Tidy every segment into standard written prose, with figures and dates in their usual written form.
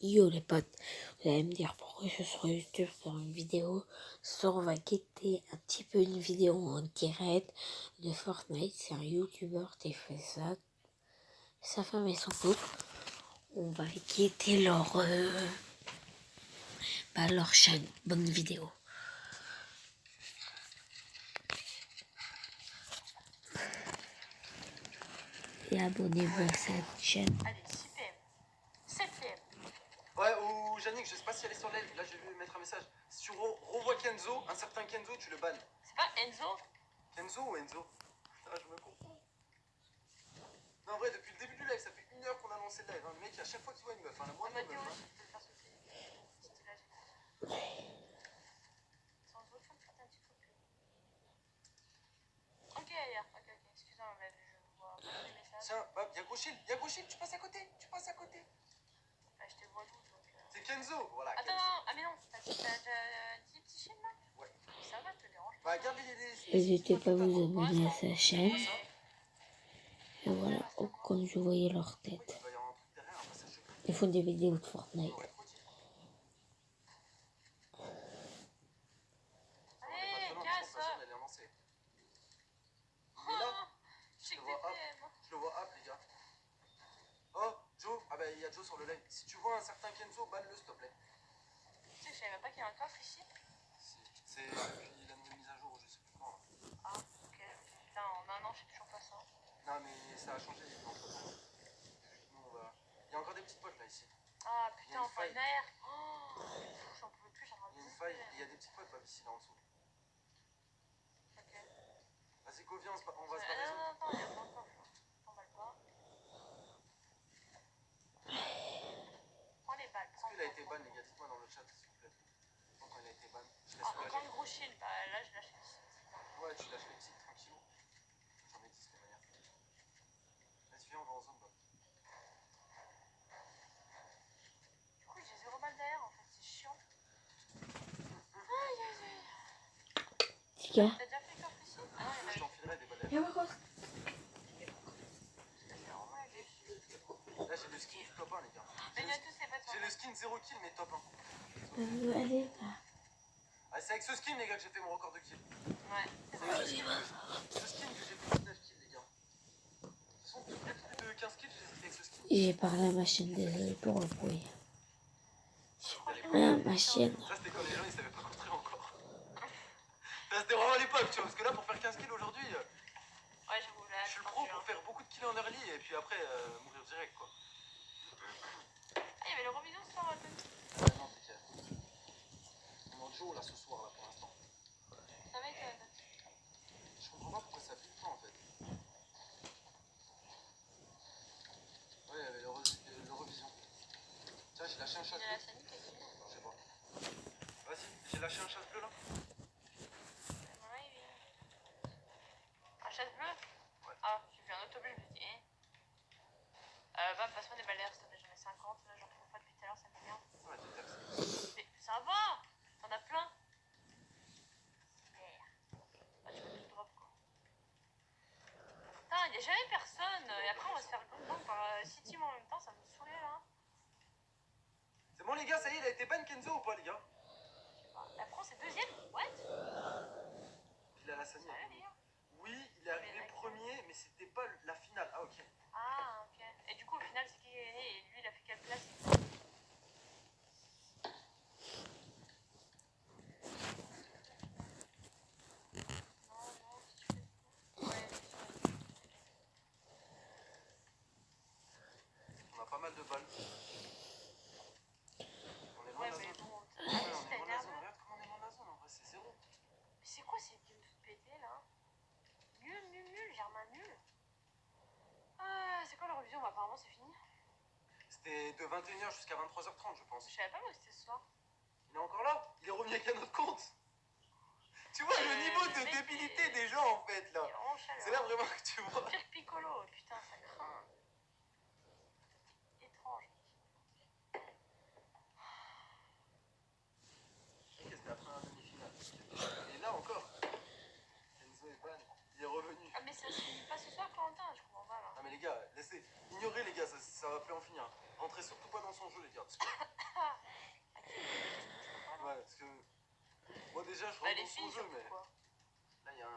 Yo les potes, vous allez me dire pourquoi je suis sur YouTube pour une vidéo. Ce soir on va guetter un petit peu une vidéo en direct de Fortnite. C'est un YouTuber qui fait ça. Sa femme et son couple. On va guetter leur chaîne. Bonne vidéo. Et abonnez-vous à cette chaîne. Allez, 6 PM. 7 PM. Ouais, ou Yannick, je sais pas si elle est sur l'aile. Là, j'ai vu mettre un message. Si tu revois Kenzo, un certain Kenzo, tu le bannes. C'est pas Enzo? Kenzo ou Enzo? Putain, je me confonds. Non, en vrai, depuis le début du live, ça fait 1 heure qu'on a lancé le live. Hein. Le mec, à chaque fois qu'il voit une meuf, hein, la On moindre m'a meuf. dit Hein. aussi de le faire sauter. C'était là, sans autre chose, putain, tu peux plus. Ok, hier. Ok. Excuse-moi, mais je vois pas tous les messages. Tiens, bah, y'a Gauchil, tu passes à côté. Bah, je te vois d'où, donc. C'est Kenzo, voilà. Attends, Kenzo. non, ah, mais non, t'as dit petit chien là? Ouais. Ça va, te dérange pas. Bah, regarde N'hésitez pas à vous abonner à Ouais, sa chaîne. ça. Et voilà, comme je voyais leur tête. Il doit y avoir un truc derrière, un passage secret. Ils font des vidéos de Fortnite. On aurait trop dit. Allez, La casse! chaîne, elle est lancée. Il est Oh, là. je sais que Je le vois t'es hop. PM. Je le vois hop, les gars. Oh, Joe. Ah, bah, il y a Joe sur le live. Si tu vois un certain Kenzo, banne-le, s'il te plaît. Tu sais, je savais même pas qu'il y a un coffre ici. C'est depuis la nouvelle mise à jour, je sais plus quand. Là. Ah, ok. Putain, en un an, je sais toujours pas ça. Non, mais ça a changé entre temps. Nous, on va. Il y a encore des petites potes là ici. Ah, Il y a putain, une enfin faille. une AR. Oh, j'en pouvais plus, j'en Il y a une faille et il y a des petites potes Bob ici là en dessous. Ok. Vas-y, go, viens, on va se barrer. Non, il y a plein de coffres là. T'emballes pas. Prends les balles. Est-ce qu'il a été ban, les gars? Dites-moi dans le chat, s'il vous plaît. Donc, quand il a été ban, je laisse Ah, soulager. encore le gros shield. Bah là, je lâche les petits. Ouais, tu lâches les petites tranquillou. J'en ai 10 de manière. Vas-y, viens, on va en zone, Bob. Du coup, j'ai 0 balles derrière en fait, c'est chiant. Aïe. Tika. T'as déjà fait le coffre ici? Ah non, il y en a Je eu. t'enfilerai des balles. Là, j'ai le skin du top 1, les gars. Mais il y a tous ces vêtements. J'ai le skin 0 kill, mais top 1. Allez, Ah, c'est avec ce skin, les gars, que j'ai fait mon record de kill. Ouais. Ce skin que j'ai fait 19 kills, les gars. De toute façon, tous les plus de 15 kills, je les ai fait avec ce skin. j'ai parlé à ma chaîne, désolé pour le bruit. Ah, ma chaîne. Ça, c'était quand les gens ils savaient pas construire encore. Ça, c'était vraiment l'époque, tu vois. Parce que là, pour faire 15 kills aujourd'hui, Ouais, j'avoue, là, je suis le pro pour faire beaucoup de kills en early et puis après mourir direct, quoi. Ah, il y avait l'Eurovision ce soir, Non, c'est clair. On est en Joe là ce soir, là, pour l'instant. ça va être. Je comprends pas pourquoi ça pique pas en fait. Ouais, il y avait l'Eurovision. Tiens, j'ai lâché un chasse Il y a la bleu. scène qui est gagnée. Je sais pas. Vas-y, j'ai lâché un chasse bleu là. Un chasse bleu? Ouais. Ah, j'ai vu un autobus, je me dis, bah, passe-moi des balles d'air, s'il te plaît, j'en ai 50, là, j'en trouve pas depuis tout à l'heure, ça m'énerve. Ouais, t'es taxé. Mais ça va! T'en as plein! Bah, tu peux tout drop, quoi. Putain, y'a jamais personne! Et après, on va se faire gangbang par 6 teams en même temps, ça me saoulait, là. C'est bon, les gars, ça y est, il a été ban Kenzo ou pas, les gars? La France est deuxième? What? Il a la Sani. Sérieux, les gars? Oui, il est arrivé premier, mais c'était pas la finale. Ah, ok. Ah, ok. Et du coup, au final, c'est qui est gagné? Et lui, il a fait quelle place? On a pas mal de balles. On est loin Ouais, de la mais zone. bon, Ouais, on est loin de la zone. Regarde comment on est loin de la zone. En vrai, c'est 0. Mais c'est quoi ces games toutes pétées là? Nul, Germain nul. Ah, c'est quoi l'Eurovision? Bah, apparemment, c'est fini. C'était de 21h jusqu'à 23h30, je pense. Je savais pas moi que c'était ce soir. Il est encore là. Il est revenu avec un autre compte. Tu vois le niveau le de mec débilité est- des gens en fait Il là. est vraiment chaleur. C'est là vraiment que tu vois. Pire que Piccolo, putain, ça craint. Étrange. Ok, c'était après un demi-finale. Et là encore. Kenzo est ban. Il est revenu. Ah, mais ça se finit pas ce soir, Corentin, je comprends pas là. Ah mais les gars, laissez. Ignorez les gars, ça va plus en finir. Rentrez surtout pas dans son jeu les gars. mal. Parce que moi déjà, je Bah, les rentre dans filles, son jeu, surtout, mais quoi. là, il y a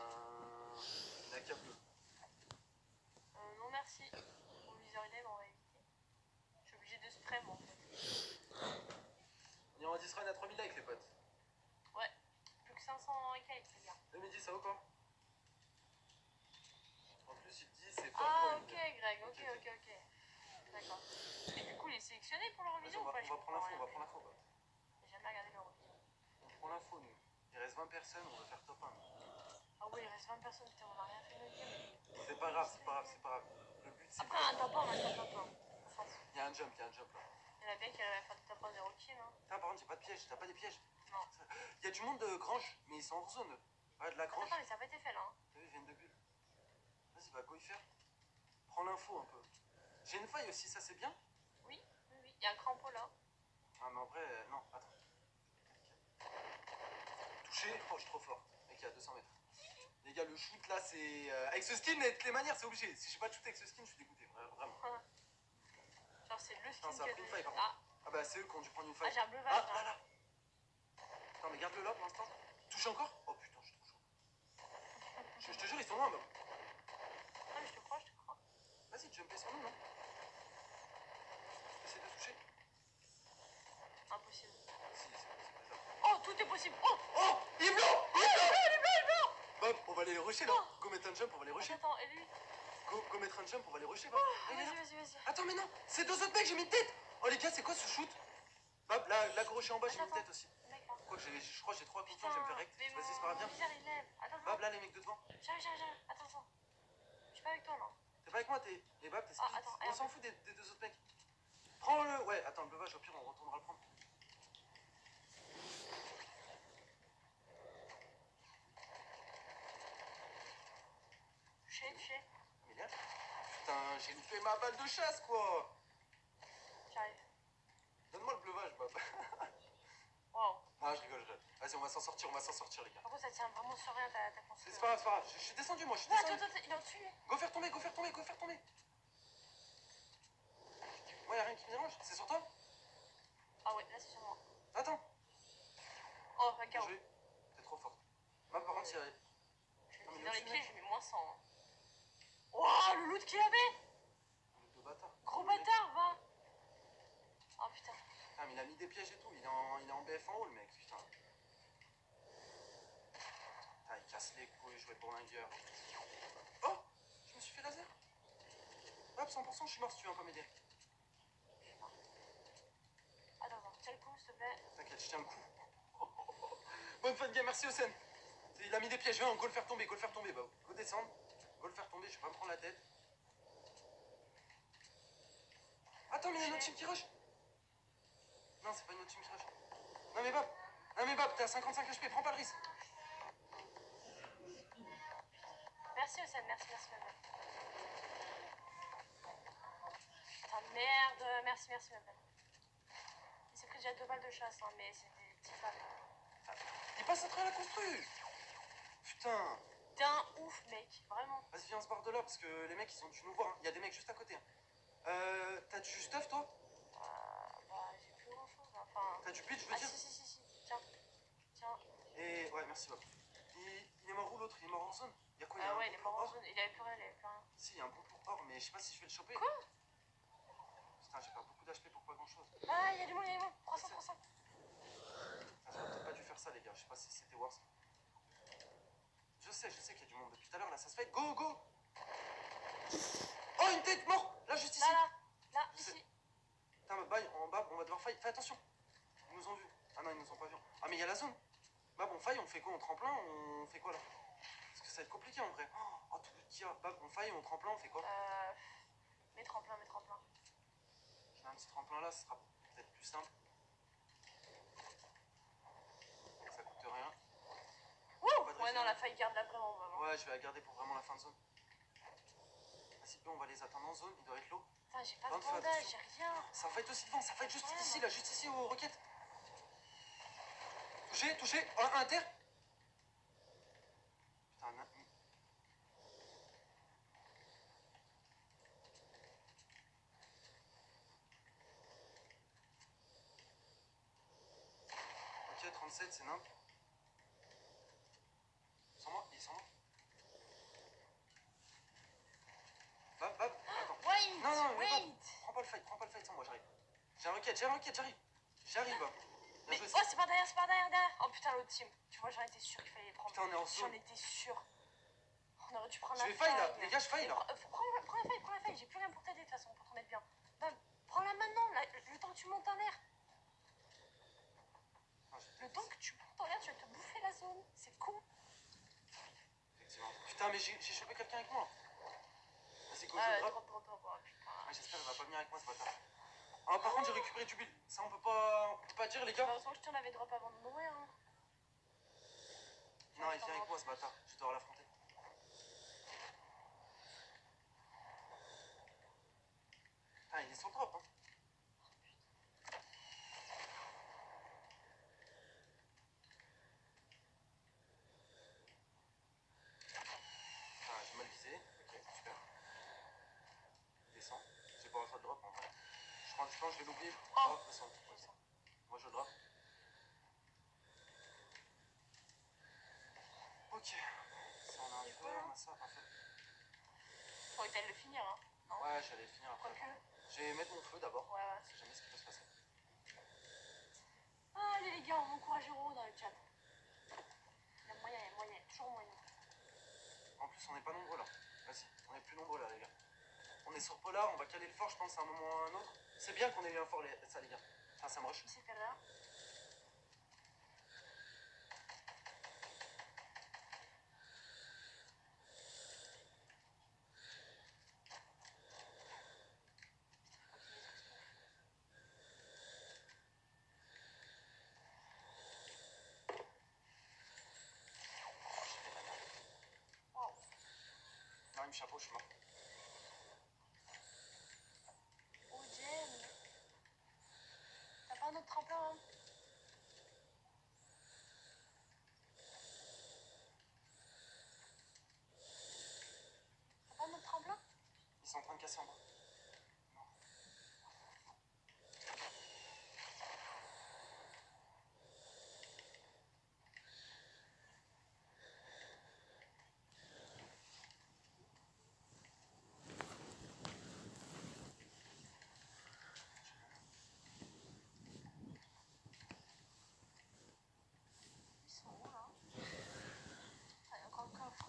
une AK bleue. Non, merci. Mon viseur, il est, mais on va éviter. Je suis obligée de spray, moi, en fait. On est en 10 run à 3000 likes, les potes. Ouais. Plus que 500 et quelques, les gars. Le midi, ça va ou quoi? En plus, il te dit, c'est Ah, Fort ok, Point. Greg, ok. D'accord. Et du coup, il est sélectionné pour Vas-y, l'Eurovision on ou va pas? prendre l'info, on va prendre l'info. Bah. J'ai jamais regardé l'Eurovision. On prend l'info, nous. Il reste 20 personnes, on va faire top 1. Ah ouais, il reste 20 personnes, putain, on a rien fait de game. C'est pas grave, c'est pas grave, c'est pas grave. Le but, c'est Après, un top 1, on a un top 1. On s'en fout. Il y a un jump là. Il y en a bien qui arrivent à faire du top 1 0 kill, hein. Putain, par contre, j'ai pas de piège, t'as pas des pièges? Non. Il y a du monde de Grange, mais ils sont hors zone. Ouais, de la Grange. Attends, mais ça n'a pas été fait là, hein. T'as vu, ils viennent de Bulle. Vas-y, va go y faire. Prends l'info un peu. J'ai une faille aussi, ça c'est bien? Oui. Il y a un crampo là. Ah, mais en vrai, non, attends. Touché, oh, je suis trop fort. Mec, il est à 200 mètres. Les gars, le shoot là, c'est. Avec ce skin, de toutes les manières, c'est obligé. Si j'ai pas de shoot avec ce skin, je suis dégoûté, vraiment. Genre, c'est le skin Putain, ça a que pris une de- faille par Ah, contre. Ah, bah, c'est eux qui ont dû prendre une ah faille. j'ai un bleuvage Ah, là. là. Attends, mais garde-le là pour l'instant. Touche encore? Oh putain, je suis trop chaud. Je te jure, ils sont loin, même. Ah, mais je te crois. Vas-y, jumper sur nous, non? Essaye de toucher. Impossible. Si, c'est faisable. Oh, tout est possible. Oh, Oh, il est blanc! Il est blanc! Bob, on va aller les rusher là. Go mettre un jump, on va les rusher. attends, et lui? Go mettre un jump, on va les rusher, Bob. Ah, Il est là. vas-y. Attends, mais non, c'est deux autres mecs, j'ai mis une tête. Oh les gars, c'est quoi ce shoot? Bob, la gaucher en bas, j'ai mis une tête aussi. Mec, là. Quoi que je crois que j'ai trop à Putain, je vais me faire rect. mais Vas-y, c'est pas grave, mon viens. viseur il lève. Attends. Bob, là, les mecs de devant. J'arrive. Attends. Je suis pas avec toi là. T'es pas avec moi, t'es. Et Bob, t'es Ah, split. attends, On s'en fout des deux autres mecs. Prends-le. Ouais, attends, le veuvage, au pire, on retournera le prendre. Touché. Mais là, putain, j'ai loupé ma balle de chasse, quoi. J'arrive. Donne-moi le bleuvage, Bob. Wow. Non, je rigole. Vas-y, on va s'en sortir, les gars. Par contre, ça tient vraiment sur rien ta construction. C'est pas grave, je suis descendu, moi, je suis Ah, descendu. attends, il est au-dessus. Go faire tomber. Moi, y'a rien qui me dérange, c'est sur toi? Ah ouais, là c'est sur moi. Attends. Oh, Bien regarde. joué. T'es trop forte. Moi, par contre, il y a. Je suis dans les pieds, j'ai mis moins 100. Hein. Wow, le loot qu'il avait. Le bâtard. Gros bâtard, va. Oh putain. Putain, mais il a mis des pièges et tout. Il est en BF en haut, le mec, putain. Putain, il casse les couilles, jouer pour un gueur. Oh, je me suis fait laser. Hop, 100%, je suis mort si tu viens pas m'aider. Attends, tiens le coup, s'il te plaît. T'inquiète, je tiens le coup. Bonne fin de game, merci Osen. Il a mis des pièges, viens, go le faire tomber, bah, go descendre. Go le faire tomber, je vais pas me prendre la tête. Attends, mais il y a une autre team qui rush. Non, c'est pas une autre team qui rush. Non mais Bob, t'es à 55 HP, prends pas le risque. Merci Ossène, merci. Putain de merde, merci ma belle. Il s'est pris déjà 2 balles de chasse, hein, mais c'est des petits balles. Il passe à travers la construction. Putain. T'es un ouf, mec, vraiment. Vas-y, viens, on se barre de là, parce que les mecs, ils ont dû nous voir. Hein. Il y a des mecs juste à côté. Hein. T'as du stuff, toi? Bah, j'ai plus grand chose, enfin. T'as du pitch, je veux Ah, dire? si. Tiens. Et ouais, merci, Bob. Il est mort où l'autre? Il est mort en zone? Il y a quoi? Ah ouais, il est mort en zone, il avait plus rien. Si, il y a un bon pour or, mais je sais pas si je vais le choper. Quoi? Putain, j'ai pas beaucoup d'HP pour pas grand chose. Ah, il y a du monde. 300. Putain, j'aurais peut-être pas dû faire ça, les gars. Je sais pas si c'était worse. Je sais qu'il y a du monde depuis tout à l'heure, là, ça se fait. Go! Oh, une tête mort! Là, juste ici. Là, ici. Putain, bye, en bas, on va devoir faille. Fais attention. Ils nous ont vus. Ah non, ils nous ont pas vus. Ah, mais il y a la zone. Bah, on faille, on fait quoi? On tremplin? On fait quoi là? Parce que ça va être compliqué en vrai. Oh, tout le tir. Bah, on faille, on tremplin, on fait quoi? Mets tremplin. Je mets un petit tremplin là, ce sera peut-être plus simple. Ça coûte rien. Wouh! Pas de Ouais, risque. non, la faille garde là vraiment. Ouais, je vais la garder pour vraiment la fin de zone. Vas-y, on va les attendre en zone, il doit être low. Putain, j'ai pas Bon, de fais bandage, attention. j'ai rien. Ça fight aussi devant, ça fight juste ici, là, juste ici aux roquettes. Touché, un terre. Putain, ok, 37, c'est nimp. Sans moi, il est sans moi. Bab, attends. Wait, Non, non, mais wait. prends pas le fight sans moi, j'arrive. J'ai un rocket, j'arrive. J'arrive, Bab. Mais Bien oh, joué, c'est pas derrière, derrière. Oh putain, l'autre team. Tu vois, j'en étais sûr qu'il fallait les prendre. Putain, on est en zone. J'en étais sûr. On aurait dû prendre Je la vais faille là, faille. les gars, je faille là. Prends la faille. J'ai plus rien pour t'aider de toute façon, pour te remettre bien. Bab, prends-la maintenant, là, le temps que tu montes en l'air. Ah, Le temps que tu montes en l'air, tu vas te bouffer la zone. C'est con. Effectivement. Putain, mais j'ai chopé quelqu'un avec moi. Vas-y, go, Ah, je drop. putain. Ah, j'espère qu'elle va pas venir avec moi ce bâtard. Ah, par contre, j'ai récupéré du build. Ça, on peut pas dire, les gars. Heureusement que je t'en avais drop avant de mourir. Hein. Non, il vient avec moi ce bâtard. Je dois l'affronter. Ah, il est sur le drop, hein. Ah, j'ai mal visé. Ok, super. Descends. J'ai pas le choix de drop en vrai. Je pense que je vais l'oublier. Oh, descends. Moi, je drop. Ok. Ça, on a un feu, on a ça, un feu. Faudrait que t'ailles le finir, hein. Non. Ouais, j'allais finir après. Quoique. Je vais mettre mon feu d'abord. Ouais. On sait jamais ce qui peut se passer. Ah, allez les gars, on encourage Hero dans le chat. Il y a moyen, toujours moyen. En plus, on n'est pas nombreux là. Vas-y, on est plus nombreux là, les gars. On est sur Polar, on va caler le fort, je pense, à un moment ou à un autre. C'est bien qu'on ait eu un fort, ça, les gars. Enfin, ça me rush. C'est fait là. Wow. Non, il me chapeau, je suis mort. Oh, Jen. T'as pas un autre tremplin, hein? T'as pas un autre tremplin? Ils sont en train de casser en bas. Non. Ils sont où là? Ah, il y a encore le coffre.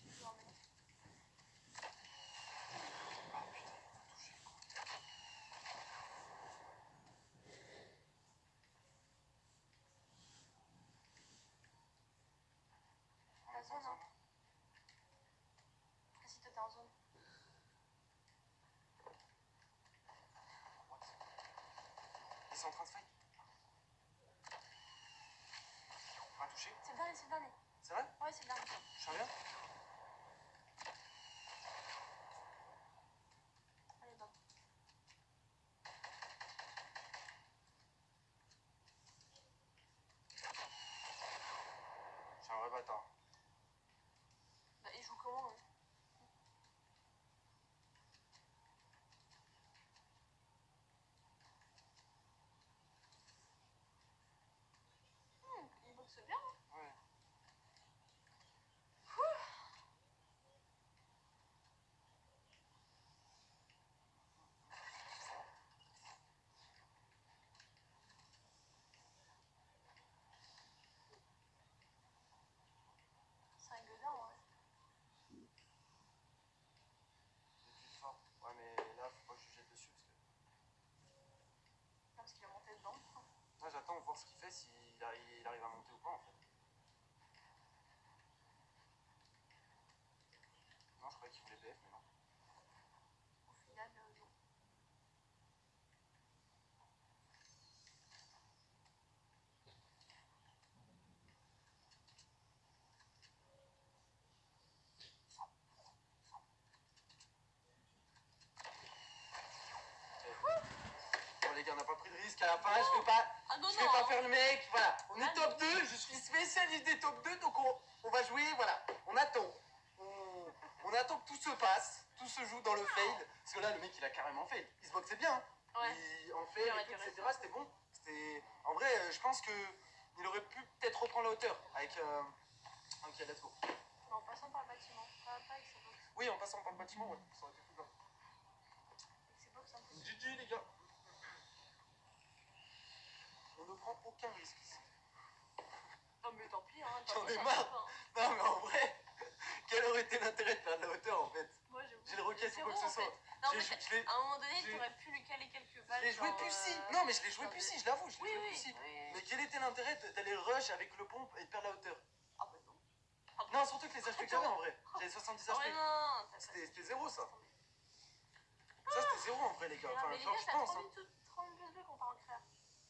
Tu peux l'emmener. Ah putain, il m'a touché. On La est zone, en zone. hein. Ah, si t'étais en zone. What? Ils sont en train de fight. Un touché. C'est le dernier, c'est le dernier. C'est vrai? Ouais, c'est le dernier. Je suis bien. Allez, donne. Je suis un vrai bâtard. Bah, il joue comment, hein? Il boxe bien, hein? Ouais. C'est un gueudin, ouais. Il est plus fort. Ouais, mais là, faut pas que je jette dessus parce que. Non, parce qu'il est monté dedans. Là, j'attends de voir ce qu'il fait, s'il arrive à monter ou pas en fait. Non, je croyais qu'il voulait BF, mais non. Au final, non. Bon, les gars, on n'a pas pris de risque à la fin, je vais pas. Ah non, Je vais non. pas faire le mec, voilà. On est Ah, top 2, je suis spécialiste des top 2, donc on va jouer, voilà. On attend. On attend que tout se passe, tout se joue dans le fail. Parce que là, le mec, il a carrément fail. Il se boxait bien. Hein. Ouais. En fail, Il aurait et tout, dû etc. rester. C'était bon. C'était En vrai, je pense que il aurait pu peut-être reprendre la hauteur avec. Ok, let's go. Mais en passant par le bâtiment, pas avec ses box. Oui, en passant par le bâtiment, ouais, ça aurait été plus bien. Avec ses box, un peu. GG les gars. On ne prend aucun risque ici. Non, mais tant pis, hein. J'en ai ça marre. va pas, hein. Non, mais en vrai, quel aurait été l'intérêt de faire de la hauteur en fait? Moi, j'avoue. J'ai le roquette ou Zéro, quoi que ce en soit. fait. Non, en Je fait, l'ai- à un moment donné, j'ai- t'aurais pu lui caler quelques je balles. l'ai joué genre, Pussy. Non, mais je l'ai joué genre Pussy, je l'avoue, je l'ai Oui, joué oui, Pussy. oui. Mais quel était l'intérêt d'aller rush avec le pompe et de perdre la hauteur? Ah bah non. Ah bah Non, surtout que les HP que j'avais en vrai. J'avais 70 Ah HP. ouais, non. C'était zéro ça. Ça c'était zéro en vrai les gars. Enfin, Mais les genre gars, je ça pense. a Hein. 30 minutes plus qu'on part en créa.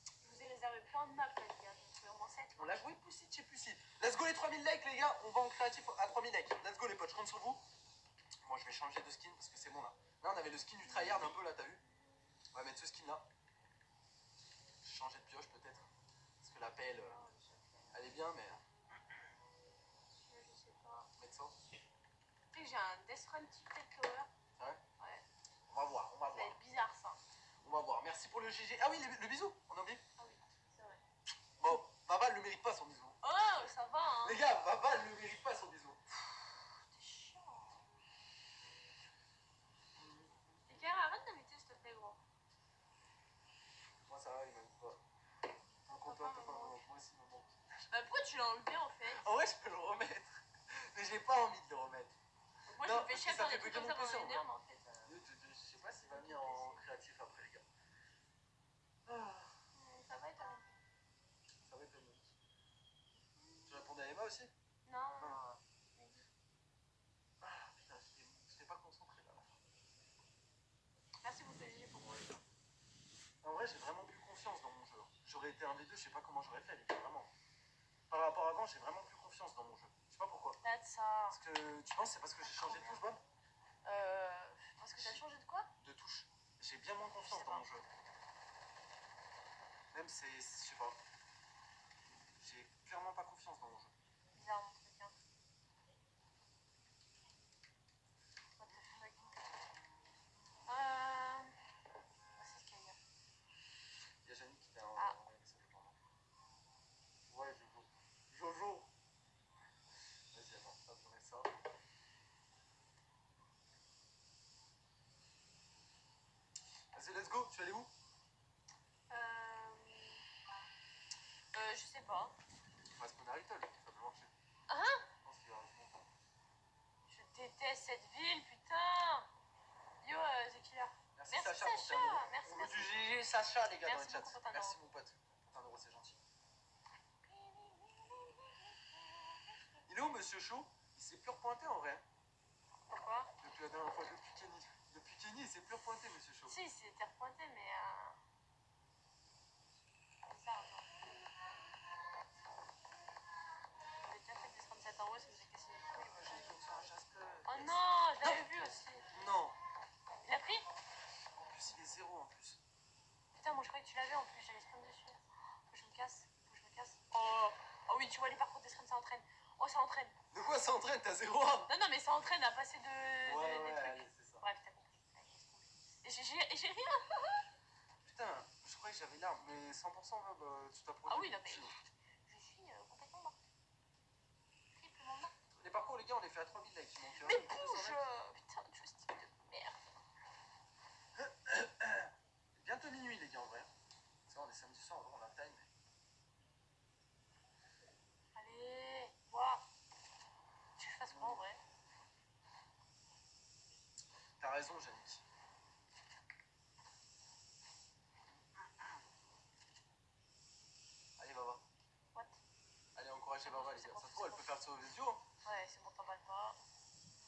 Je vous ai réservé plein de maps, là, les gars. Je vais au moins 7. On l'a joué Pussy chez Pussy. Let's go les 3000 likes les gars. On va en créatif à 3000 likes. Let's go les potes, je compte sur vous. Moi je vais changer de skin parce que c'est bon là. Là on avait le skin du tryhard un peu là, t'as vu? On va mettre ce skin là. Changer de pioche peut-être. Parce que la pelle, elle est bien mais... Je sais pas. Mettre ça. Tu sais que j'ai un Death Run Ticket Tower. C'est vrai? Ouais. On va voir, on va Ça va voir. être bizarre, ça. On va voir. Merci pour le GG. Ah oui, le bisou, on a oublié. Ah oui, c'est vrai. Bon, Baval ne mérite pas son bisou. Oh, ça va, hein. Les gars, Baval ne mérite pas son bisou. T'es chiant. Les gars, arrête d'inviter, s'il te plaît, gros. Moi ça va, il m'aime pas. Donc toi, moi aussi, maman. Bah, pourquoi tu l'as enlevé, en fait? En vrai, je peux le remettre. Mais j'ai pas envie de le remettre. Donc, moi, Non, je me fais parce chier que à ça faire fait des trucs bugger comme ça mon PC, pendant en une vrai. heure, mais en fait... Je sais pas s'il va mis en créatif après, les gars. Ah, Ça va, t'as ça va être mieux. Tu répondais à Emma aussi? Non. Ah, putain, j'étais pas concentré là. Merci beaucoup, GG, pour moi. En vrai, j'ai vraiment plus confiance dans mon jeu. J'aurais été un des deux, je sais pas comment j'aurais fait, les gars, vraiment. Par rapport à avant, j'ai vraiment plus confiance dans mon jeu. Je sais pas pourquoi. That's ça. Parce que tu penses c'est parce que j'ai changé de touche, Bob? Parce que t'as changé de quoi? De touche. J'ai bien moins confiance sais dans pas. mon jeu. Même c'est, je sais pas. J'ai clairement pas confiance dans mon jeu. Bizarre, mon truc, hein. What the fuck? C'est ce qu'il y a. Il y a Janine qui t'a envoyé Ah. un message pour moi. Ouais, Jojo. Jojo. Vas-y, attends, hop, je remets ça. Vas-y, let's go. Tu es allé où? Je sais pas. On va se prendre à Little, ça peut marcher. Hein? Je pense qu'il y aura du monde. Je déteste cette ville, putain! Yo, The Killer. Merci, Merci, Sacha. pour Sacha. tes 1 euro. Merci, On veut merci. du GG Sacha, les gars, Merci dans le chat. beaucoup pour ta Merci, euro. mon pote. Pour 1 euro, c'est gentil. Il est où, monsieur Chaud? Il s'est plus repointé en vrai. Pourquoi? Depuis la dernière fois, depuis Kenny. Depuis Kenny, il s'est plus repointé, monsieur Chaud. Si, c'était repointé, mais bizarre, genre. J'ai déjà fait des 37 euros, ça me fait casser les couilles. J'ai une sur un Jasper. Oh non, je l'avais vu aussi. Non. Il a pris? En plus, il est 0 en plus. Putain, moi je croyais que tu l'avais en plus, j'allais sprint dessus. Faut que je me casse, faut que je me casse. Oh oui, tu vois les parcours des screens, ça entraîne. Oh, ça entraîne. De quoi ça entraîne? T'as 0 1? Non, mais ça entraîne à passer des trucs. allez, c'est ça. Bref, t'as compris. Allez, laisse tomber. Et j'ai rien. Putain, je croyais que j'avais l'arme, mais 100% tu t'approches. Ah oui, non, mais je suis complètement morte. Triplement morte. Les parcours, les gars, on les fait à 3000 likes. Il manque Mais 200 bouge! likes. Putain, Justin de merde. Bientôt minuit, les gars, en vrai. C'est vrai, on est samedi soir, en vrai, on a le time. Allez, waouh. Tu veux que je fasse quoi en vrai? T'as raison, Yannick. Allez, Baba. What? Allez, encouragez Baba, les gars. Ça se trouve, elle peut faire le saut visio. Hein. Ouais, c'est bon, t'emballes pas.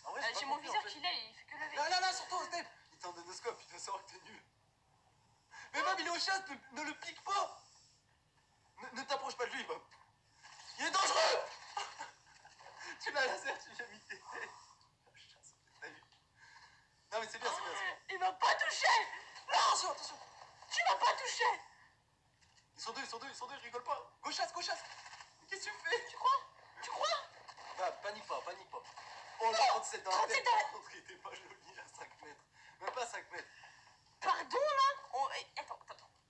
En vrai, J'ai pas mon compris, viseur en fait. qui l'est, il fait que lever. Là, surtout, Steph. Il t'en donne scope, il doit savoir que t'es nul. Mais même, il est au chasse, ne le pique pas. Ne t'approche pas de lui, Bob. Il est dangereux. Tu l'as laser, tu l'as mis tes têtes. T'as vu? Non, mais c'est bien, c'est bien, c'est bien. Il m'a pas touché! Attention, attention. Tu m'as pas touché! Ils sont deux, je rigole pas. Gauchasse. Qu'est-ce que tu fais? Tu crois? Tu crois? Bah, panique pas. Oh, le 37 dans la 37 tête. dans la- Par contre, il était pas joli à 5 mètres. Même pas 5 mètres. Pardon là? Attends.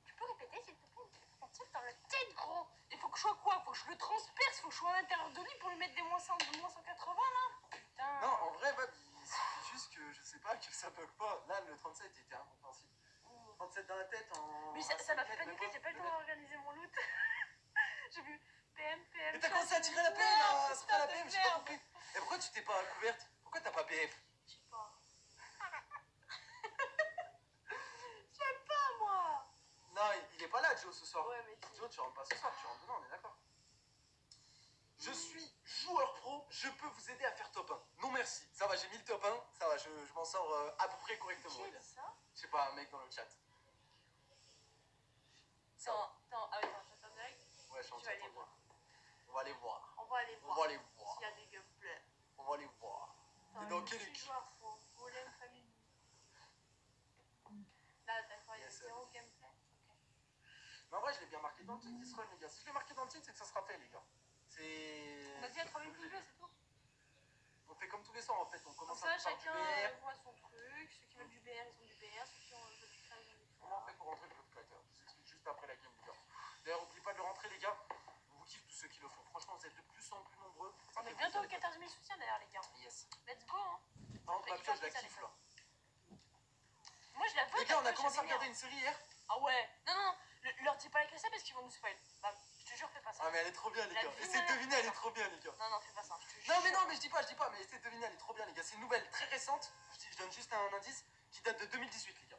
Tu peux répéter s'il te plaît? On tire dans le l'intérieur de lui pour lui mettre des moins 100, des moins 180 là. Putain. Non, en vrai, Bab, il suffit juste que, je sais pas, que ça bug pas. Là, le 37 il était incompréhensible. 37 dans la tête en. Mais ça m'a fait paniquer, j'ai pas le temps d'organiser mon loot. J'ai vu PM. Mais t'as commencé à tirer la PM là, c'est pas la PM, j'ai pas compris. Et pourquoi tu t'es pas couverte? Pourquoi t'as pas PF? Je sais pas. J'aime pas moi. Non, il est pas là, Joe, ce soir. Ouais, mais Joe, tu rentres pas ce soir, tu rentres demain, on est d'accord. Je suis joueur pro, je peux vous aider à faire top 1. Non merci, ça va, j'ai mis le top 1, ça va, je m'en sors à peu près correctement. Qui a dit ça? Je sais pas, un mec dans le chat. Attends, ah oui, t'es en chat en direct? Ouais, je suis en Tu chat vas aller en voir. On va aller voir. On va aller On voir. va aller voir. S'il y a des gameplays. On va aller voir. Mais dans quel équipe? joueur, faut voler une famille. Là, d'accord, il y a Yes. 0 gameplay. Ok. Mais en vrai, je l'ai bien marqué dans le titre, il sera les gars. Si je l'ai marqué dans le titre, c'est que ça sera fait, les gars. C'est. On a dit à 3000 pouces bleus, c'est tout. On fait comme tous les soirs en fait, on Comme commence ça, à faire du chacun BR. voit son truc. Ceux qui veulent du BR, ils ont du BR. Ceux qui veulent du créa, ils ont du Comment on créa. fait pour rentrer le code créateur? Je vous explique juste après la game, les gars. D'ailleurs, n'oubliez pas de le rentrer, les gars. On vous kiffe tous ceux qui le font. Franchement, vous êtes de plus en plus nombreux. Ça On fait est bientôt plaisir, aux 14 000 soutiens d'ailleurs, les gars. les gars. Yes. Let's go, hein. Par contre, ma pioche, je la Ça, kiffe les là. Moi, je la veux. Les gars, on a parce que commencé à je m'énerve. regarder une série hier. Ah ouais. Non. Leur dis pas écrire ça parce qu'ils vont nous spoil. Bah, je te jure, fais pas ça. Ah, mais elle est trop bien, les La gars. vie Essayez de n'a- deviner, elle est trop bien, les gars. Non, fais pas ça. Je te Non, jure. mais non, mais je dis pas, mais essayez de deviner, elle est trop bien, les gars. C'est une nouvelle très récente. Je donne juste un indice qui date de 2018, les gars.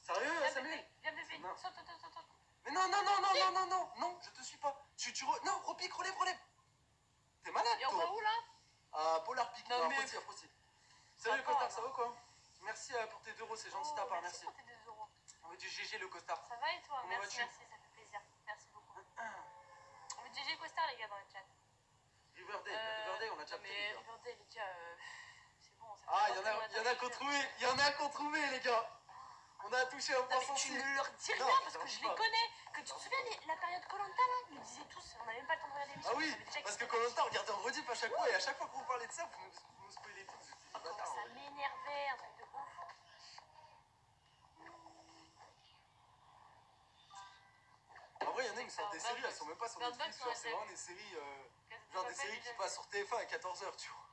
Sérieux, Viens, Samuel? bébé. Viens, bébé. Non. Saute. Mais non, non, je te suis pas. Non, repique, relève. T'es malade, Et on va toi. où là? Ah, Polar Peak, Non, non, mais- Approsti. Salut, va, Costard, là. ça va quoi? Merci pour tes 2 euros, c'est gentil de ta part, merci. Pour tes 2 euros. On veut du GG, le Costard. Ça va et toi? Comment Merci, vas-tu? ça fait plaisir. Merci beaucoup. On veut GG Costard, les gars, dans le chat. Riverdale, on a déjà Non, pris, mais les gars. Riverdale, les gars, c'est bon. ça fait Ah, il y longtemps qu'on en a attend qui ont le jeu. trouvé, les gars. On a touché un Non, point mais tu sensible. ne leur dis rien Non, parce que je pas. les connais. Que tu te souviens, la période Colanta là, ils nous disaient tous, on n'avait même pas le temps de regarder l'émission. Ah oui, on savait déjà parce que qu'ils Koh-Lanta, regardez en rediff à chaque fois, et à chaque fois que vous parlez de ça, vous nous spoilez tout. C'est des Comment bâtards, ça en vrai. m'énervait, un truc de ouf. En vrai, il y en a qui sortent des Bird séries, elles Box. sont même pas sur Bird Netflix, Box, genre, on c'est a vraiment déjà des séries, Casa de genre des Papel, séries qui déjà passent sur TF1 à 14h, tu vois.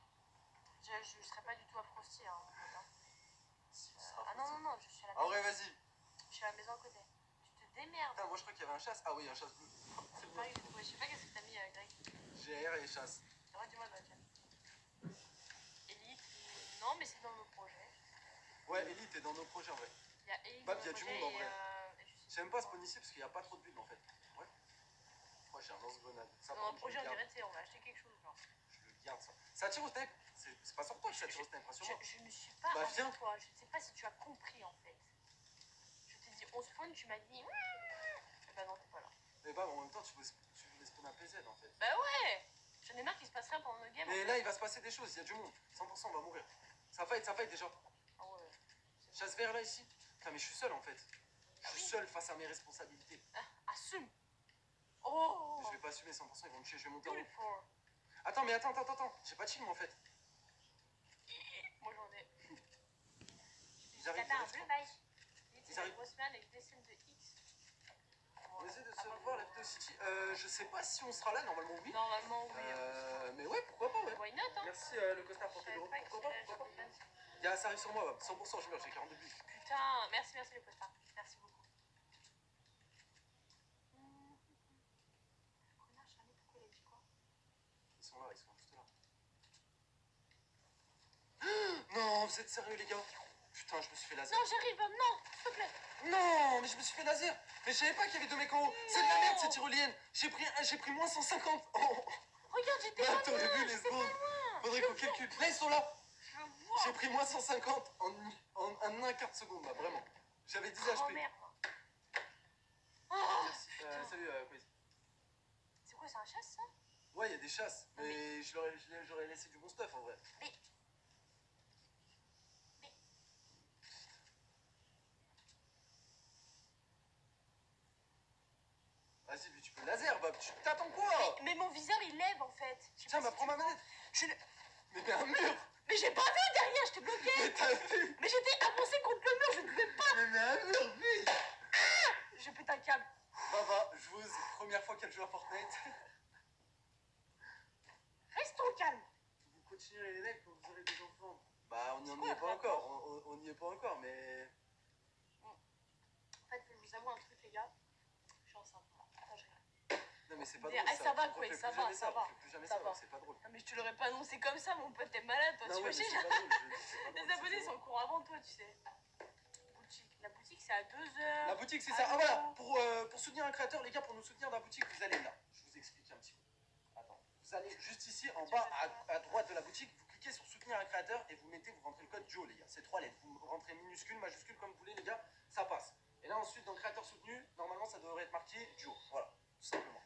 Je serais pas du tout affrosti. Hein. Si, ce sera Ah possible. non, je suis à la En maison. vrai, vas-y. Je suis à la maison à côté. Tu te démerdes. Putain, moi je crois qu'il y avait un chasse. Ah oui, un chasse bleu. C'est C'est bon. pareil, j'ai trouvé. Je sais pas qu'est-ce que t'as mis, Greg. GR et chasse. Dis-moi dans le chat. Elite, non, mais c'est dans nos projets. Ouais, Elite est dans nos projets en vrai. Il y a Elite Bab, dans il y a nos du projets monde, en et, vrai. et je sais J'aime pas spawn ici parce qu'il n'y a pas trop de builds en fait. Ouais. Moi j'ai un lance-grenade. Ça, Dans par un contre, projet, je on le garde. dirait, tu sais, on va acheter quelque chose. Genre. Je le garde ça. Ça tire au snipe. C'est pas sur toi que ça tire au snipe, rassure-moi. Je ne suis pas Bah, avec viens. toi. Je ne sais pas si tu as compris en fait. Je t'ai dit on spawn, tu m'as dit. Et bah non, t'es pas là. Mais bah en même temps, tu voulais spawn un PZ en fait. Bah ouais. J'en ai marre qu'il se passe rien pendant nos games. Mais là, il va se passer des choses. Il y a du monde. 100%, on va mourir. Ça fight déjà. Ah ouais. Chasse vert là ici. Putain, mais je suis seul en fait. Ah Je suis oui. seul face à mes responsabilités. Assume. Oh. Je vais pas assumer 100%, ils vont me tuer, je vais monter en haut. Beautiful. Attends, mais attends. J'ai pas de shield moi en fait. Moi j'en ai. Ils arrivent, T'as un ils bleu arrivent. bail. Il Ils était arrivent. la grosse man avec des scènes de X. On essaie de se revoir la vidéo City. Je sais pas si on sera là, normalement oui. Normalement, oui. Mais ouais, pourquoi pas, ouais. Why not, hein? Merci le costard pour Je tes savais euros. pas que Pourquoi c'était pas, la pourquoi pas. Japan. Ça arrive sur moi, ouais. 100%, je meurs, j'ai 42 buts. Putain, merci le costard. Merci beaucoup. Connard, Charlie, pourquoi il a dit quoi? Ils sont juste là. Non, vous êtes sérieux les gars? Putain, je me suis fait laser. Non, j'arrive, non, s'il te plaît. Non, mais je me suis fait laser. Mais je savais pas qu'il y avait 2 mecs en haut. C'est de la merde cette tyrolienne. J'ai pris moins 150. Oh. Regarde, j'étais Bah, pas t'aurais loin. vu les J'étais pas secondes. loin. Faudrait qu'on calcule. Là, ils sont là. Je vois. J'ai pris moins 150 en un quart de seconde, là, vraiment. J'avais 10 Oh HP. merde. Oh, Merci. Salut, Quiz. c'est quoi, c'est un chasse ça? Ouais, il y a des chasses, mais j'aurais laissé du bon stuff en vrai. Mais. Vas-y, lui, tu peux laser, Bob. Tu t'attends quoi? Mais mon viseur il lève en fait. Je sais Tiens, pas bah si prends tu ma vois. manette. Je le- Mais un mur. Mais j'ai pas vu derrière, je t'ai bloqué. Mais t'as vu? Mais j'étais avancé contre le mur, je ne pouvais pas. Mais un mur, vite. Je pète un câble. Va, joueuse, première fois qu'elle joue à Fortnite. vous avoue un truc, les gars. Je suis enceinte. Non, je rigole. Non, mais c'est pas Mais, drôle. ça va, On quoi, fait ça plus va, jamais ça va. On fait plus jamais Ça ça, va. c'est pas drôle. Non, mais je te l'aurais pas annoncé comme ça, mon pote, t'es malade, toi, Non, tu ouais, mais imagines? c'est pas drôle. Je dis, c'est pas drôle. Les abonnés sont courants avant toi, tu sais. Boutique. La boutique, c'est à 2 heures. La boutique, c'est ça. Ah voilà, pour soutenir un créateur, les gars, pour nous soutenir dans la boutique, vous allez là. Je vous explique un petit peu. Attends. Vous allez juste ici, en bas, à droite de la boutique, vous cliquez sur soutenir un créateur et vous mettez, vous rentrez le code Joe, les gars. C'est 3 lettres. Vous rentrez minuscule, majuscule, comme vous voulez, les gars, ça passe. Et là, ensuite, dans créateur soutenu, normalement, ça devrait être marqué Joe. Voilà, tout simplement.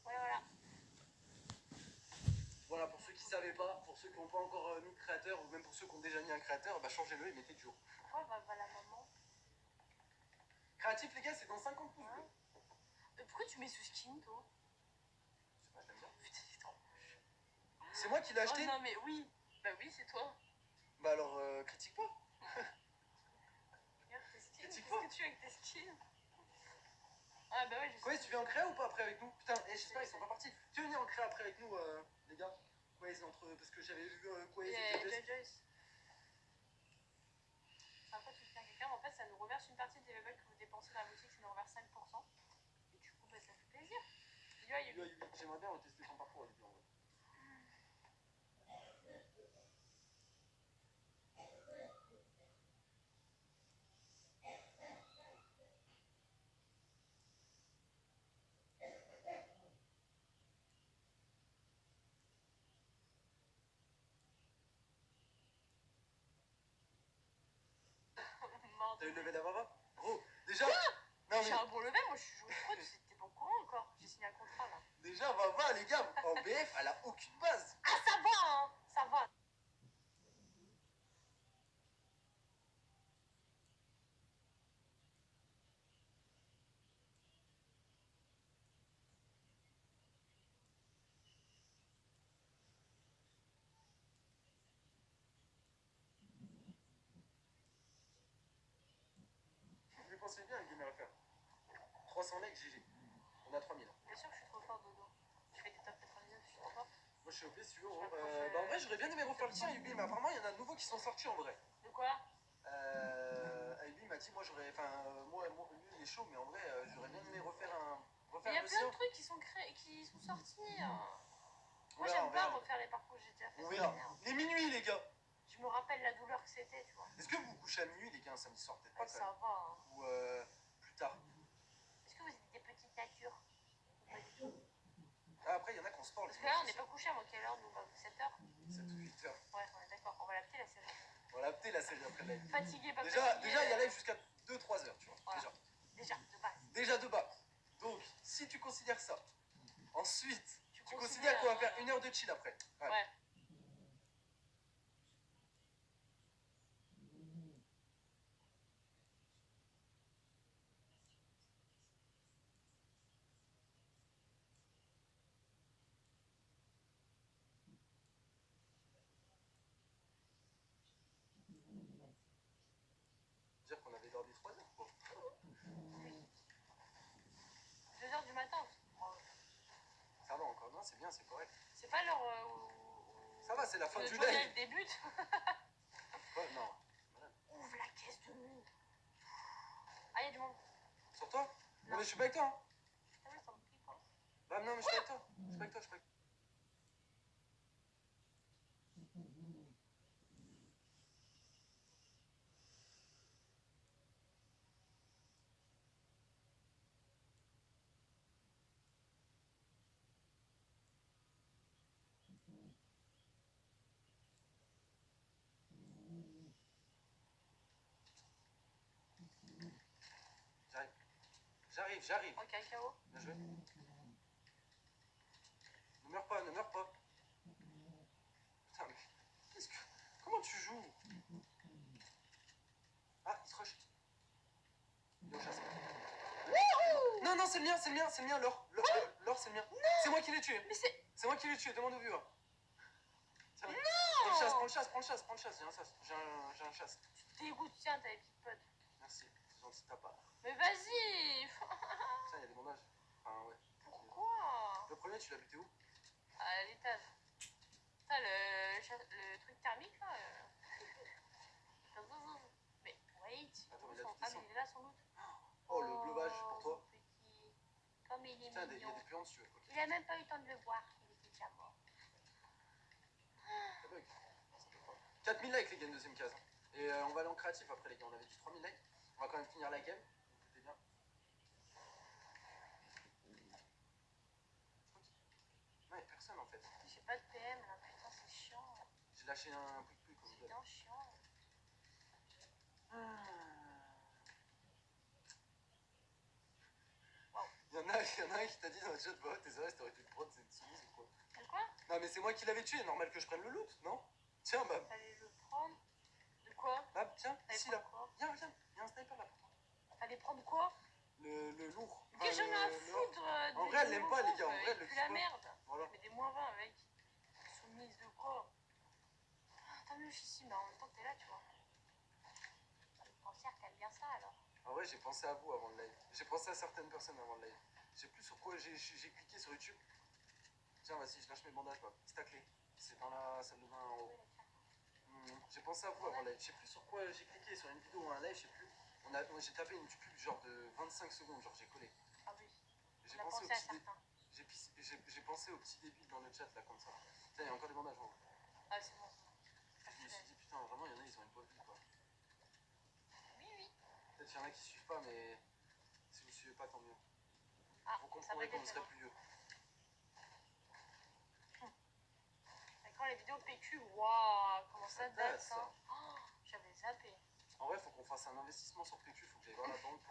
Voilà. Voilà, pour ceux qui ne savaient pas, pour ceux qui n'ont pas encore mis de créateur, ou même pour ceux qui ont déjà mis un créateur, bah changez-le et mettez Joe. Pourquoi va la maman? Créatif, les gars, c'est dans 50 pouces bleus. Pourquoi tu mets ce skin, toi? Je sais pas, t'aimes bien. Putain, c'est trop. C'est moi qui l'ai acheté. Oh non, mais oui. Bah oui, c'est toi. Bah alors, critique pas. Regarde tes skins. Critique Qu'est-ce pas. que tu fais avec tes skins? Ah bah ouais, je Quoi, sais. tu viens en créa ou pas après avec nous? Putain, j'espère ils sont pas partis. Tu veux venir en créa après avec nous, les gars? Quoi, parce que j'avais vu quoi, Et ils étaient Joyce. Après, tu tiens quelqu'un, en fait, ça nous reverse une partie des level que vous dépensez dans la boutique, ça nous reverse 5%. Et du coup, bah, ça fait plaisir. J'aimerais bien retester ton parcours, Olivier, en vrai. T'as eu le level d'Avava? Gros, déjà. Non J'ai mais. un bon level, moi je suis joué pro, t'es pas au courant encore. J'ai signé un contrat là. Déjà, Avava, les gars, en BF, elle a aucune base. Ah, ça va, hein, ça va. Vous dépensez bien, le gamer FR. 300 likes, GG. On a 3000. Bien sûr que je suis trop fort, Dodo. Je fais des top 99, je suis trop fort. Moi, je suis OP, si tu veux. Bah, en vrai, j'aurais bien aimé refaire le tien, Yubi, mais apparemment, il y en a de nouveaux qui sont sortis en vrai. De quoi? Yubi m'a dit, moi, j'aurais. Enfin, moi, lui, il est chaud, mais en vrai, j'aurais bien aimé refaire Il y a le plein sien. de trucs qui sont créés, qui sont sortis. Hein. On Moi, verra, j'aime on pas verra. refaire les parcours que j'ai déjà fait. On Ça verra. m'énerve. Il est minuit, les gars. Je me rappelle la douleur que c'était, tu vois. Est-ce que vous vous couchez à minuit, les gars, un samedi soir? Peut-être pas, quand Ça même. va. Hein. Ou plus tard. Est-ce que vous êtes des petites natures? Pas du tout. Ah, après, il y en a qui ont sport, les Parce que là, on dimanches n'est pas couché à moi, quelle heure nous? 7h? 7 ou 8 heures. Ouais, on est d'accord. On va l'appeler la série. On va l'appeler la série après le live. Fatigué, pas Déjà, fatigué. déjà, il y a live jusqu'à 2-3 heures, tu vois. Voilà. Déjà. Déjà, de base. Déjà de bas. Donc, si tu considères ça, ensuite, tu considères, considères qu'on va faire 1 heure de chill après. Ouais. Dire qu'on avait dormi 3 heures, quoi. 2h du matin. Ça va encore, non, c'est bien, c'est correct. C'est pas l'heure où Ça va, c'est la fin le du journal live. débute. Quoi? Non. Ouvre la caisse de monde. Ah, il y a du monde. Sur toi? Non, mais je suis pas avec toi. Hein. Ah oui, ça me pique. Hein. Bah, non, mais je suis pas avec toi. Je suis pas avec toi, je suis pas avec toi. J'arrive. Ok, un KO. Bien joué. Ne meurs pas, ne meurs pas. Putain, mais qu'est-ce que. Comment tu joues? Ah, il se rush. Il est au chasse. Non, non, c'est le mien, l'or. L'or, c'est le mien. C'est moi qui l'ai tué. Mais c'est. C'est moi qui l'ai tué, demande au viewer. Tiens, Non. prends le chasse. J'ai un chasse. Tu te dégoûtes, tiens, t'as les petites potes. Merci, c'est gentil de ta part. Mais vas-y. Putain, il y a des bandages. Enfin, ouais. Pourquoi? Le premier, tu l'as buté où? À l'étage. Putain, le truc thermique là. Mais wait. Attends, Où il a son- tout Ah, descendu. mais il est là sans doute. Oh, le mais il est Putain, il y a mignon. des puants dessus. Ok. Il a même pas eu le temps de le voir. Il était déjà mort. Ça bug. Ça peut pas. 4000 likes les gars, une deuxième case. Et on va aller en créatif après les gars. On avait dit 3000 likes. On va quand même finir la game. C'était bien. Non, y'a personne en fait. J'ai pas de PM là, putain, c'est chiant. J'ai lâché un pouic comme C'est bien chiant. Wow. Il y en a un qui t'a dit dans le chat, bah tes oreilles, t'aurais dû te prendre, c'est une soumise ou quoi. De quoi? Non, mais c'est moi qui l'avais tué, normal que je prenne le loot, non? Tiens, Bab. Fallait le prendre. De quoi? Bab, tiens, Fallait ici là. prendre quoi? Viens, viens, il y a un sniper là pour toi. Fallait prendre quoi? Le lourd. Qu'est-ce que j'en ai à le- foutre En vrai, elle l'aime pas, les gars, en vrai, elle le plus kiffe la pas. merde. Voilà. Je mets des -20 avec. Soumise de quoi? T'as mieux ici, mais en même temps, t'es là, tu vois. Le cancer, t'aimes bien ça alors? En vrai, j'ai pensé à vous avant le live. J'ai pensé à certaines personnes avant le live. Je sais plus sur quoi j'ai cliqué sur YouTube. Tiens, vas-y, je lâche mes bandages, Bab. C'est ta clé. C'est dans la salle de bain en haut. J'ai pensé à vous avant le live. Je sais plus sur quoi j'ai cliqué, sur une vidéo ou un live, je sais plus. J'ai tapé une pub genre de 25 secondes, genre j'ai collé. Ah oui. J'ai On a pensé au pensé à petit début. certains. J'ai pensé au petit début dans le chat là comme ça. Putain, il y a encore des bandages. Hein. Ah, c'est bon. Je me suis dit putain, vraiment il y en a ils ont une pauvre vie quoi. Oui, oui. Peut-être qu'il y en a qui suivent pas, mais si vous suivez pas tant mieux. Ah, Vous ça va comprendrez être quand vous serez différent. plus vieux. D'accord, les vidéos PQ, waouh, comment ça date, date ça. ça. Oh, j'avais zappé. En vrai, faut qu'on fasse un investissement sur PQ. Faut que j'aille voir la banque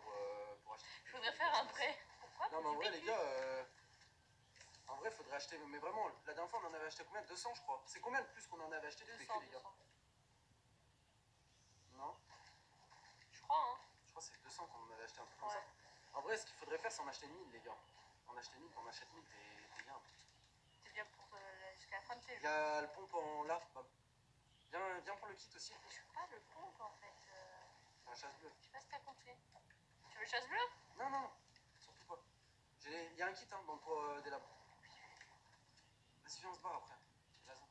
pour acheter. Je voudrais faire un prêt. Pourquoi? Non, mais Pour en du vrai, les PQ. gars, en vrai, faudrait acheter. Mais vraiment, la dernière fois, on en avait acheté combien? 200, je crois. C'est combien le plus qu'on en avait acheté de PQ, 200, les gars? 200. Non? Je crois, hein. Je crois que c'est 200 qu'on en avait acheté un truc comme Ouais. ça. En vrai, ce qu'il faudrait faire, c'est en acheter 1000, les gars. En acheter 1000, on achète 1000, t'es bien. C'est bien pour jusqu'à la fin de tes Il y jours. a le pompe en là. Bah. Viens pour le kit aussi. Mais je fais pas le pompe en fait. C'est un chasse bleu. Je sais pas si t'as compris. Tu veux le chasse bleu? Non, non, surtout pas. Il y a un kit hein, dans le toit des labs. Vas-y, viens, on se barre après. Vas-y.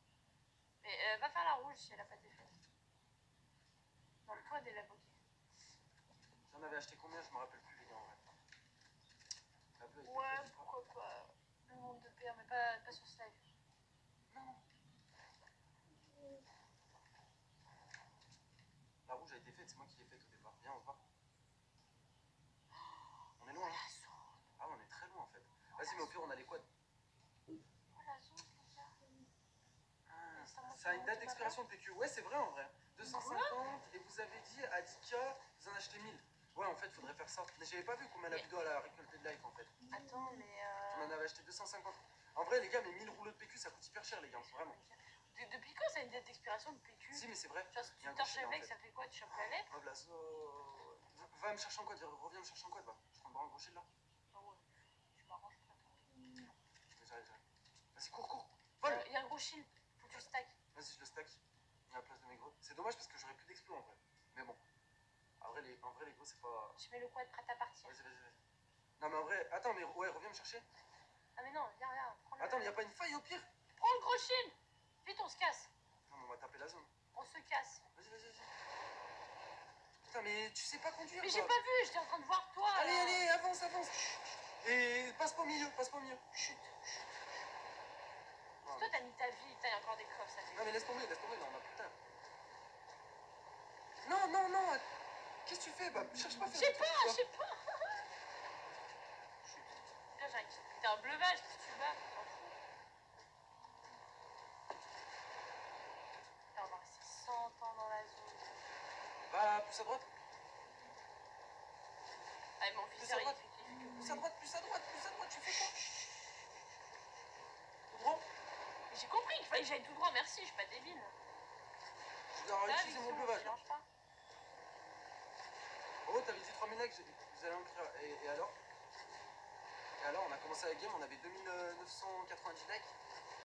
Mais va faire la rouge si elle a pas été faite. Dans le toit des labos. J'en avais acheté combien? Je me rappelle plus, les gars, en vrai. La bleue, elle était Ouais, faite, je crois. pourquoi pas. Le monde de PR, mais pas sur ce live. Non. La rouge a été faite, c'est moi qui l'ai faite au départ. Viens, on se barre. On est loin. Oh Hein. la zone. Ah, ouais, on est très loin en fait. Vas-y, mais au pire, on a les quads. Oh la zone, les gars. Ah, C'est moi ça a qui une m'en date dis d'expiration de PQ. Ouais, c'est vrai en vrai. 250 et vous avez dit à 10K, vous en achetez 1000. Ouais, en fait, il faudrait faire ça. Mais j'avais pas vu combien la Mais- vidéo elle a récolté de likes en fait. Attends, mais. On en avait acheté 250. En vrai, les gars, mais 1000 rouleaux de PQ ça coûte hyper cher, les gars, vraiment. Depuis quand ça a une date d'expiration de PQ? Si, mais c'est vrai. Genre, si Il y a tu un torches gros le en mec, fait. ça fait quoi? Tu chopes la lettre? Hop là, va me chercher en code, reviens me chercher en code, va. Je prends le bras en gaucher là. Ah ouais, je m'arrange pas. J'arrive. Vas-y, cours. Vol. Il y a un gros shield, faut que tu le stack. Vas-y, je le stack. À la place de mes gros. C'est dommage parce que j'aurais plus d'explos en vrai. Mais bon. En vrai, les gros, c'est pas. Je mets le quad prêt à partir. Vas-y. Non, mais en vrai, attends, mais ouais, reviens me chercher. Ah, mais non, viens, prends le. Attends, mais y a pas une faille au pire? Prends le gros shield! Vite, on se casse. Non, mais on va taper la zone. On se casse. Vas-y. Putain, mais tu sais pas conduire. Mais toi. j'ai pas vu, j'étais en train de voir toi. là. Allez, avance. Et passe pas au milieu. Chut. Non, Toi, t'as mis ta vie, il y a encore des coffres, ça fait. non, mais laisse tomber, là, on a plus de temps. Non. Qu'est-ce que tu fais? Bah, cherche pas à faire. Je sais des trucs, pas. toi. Chut. Là, t'es un bleuvage, si tu vas, on s'en fout. Là, on va rester 100 ans dans la zone. Va, plus à droite. Ah, mon Plus viseur, à droite. il fait que Plus à droite. Tu fais quoi? Tout droit. Mais j'ai compris qu'il fallait que j'aille tout droit, merci, je suis pas débile. Je dois Là, utiliser mon bleuvage. dérange pas. Oh, t'avais dit 3000 likes, vous allez en écrire. Et alors, on a commencé la game, on avait 2990 likes.